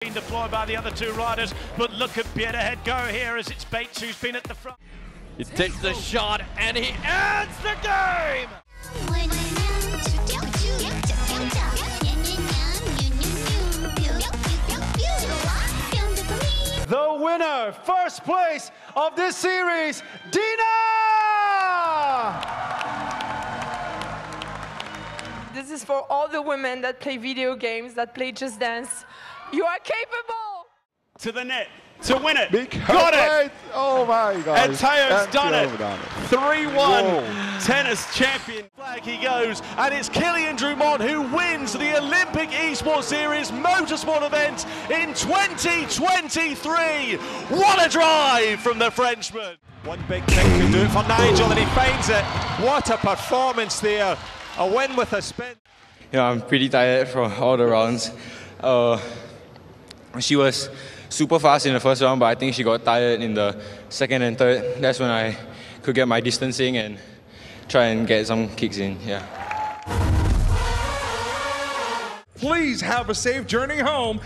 Deployed by the other two riders, but look at Bjerrehead go here as it's Bates who's been at the front. He takes the shot and he ends the game! The winner, first place of this series, Dina! This is for all the women that play video games, that play Just Dance. You are capable! To the net, to win it. Got it! Oh my God. And Teo's done it. 3-1 tennis champion. Flag he goes, and it's Kilian Drummond who wins the Olympic Esports Series motorsport event in 2023. What a drive from the Frenchman. One big kick can do it for Nigel, and he finds it. What a performance there. A win with a spin. Yeah, I'm pretty tired from all the rounds. She was super fast in the first round, but I think she got tired in the second and third. That's when I could get my distancing and try and get some kicks in, yeah. Please have a safe journey home.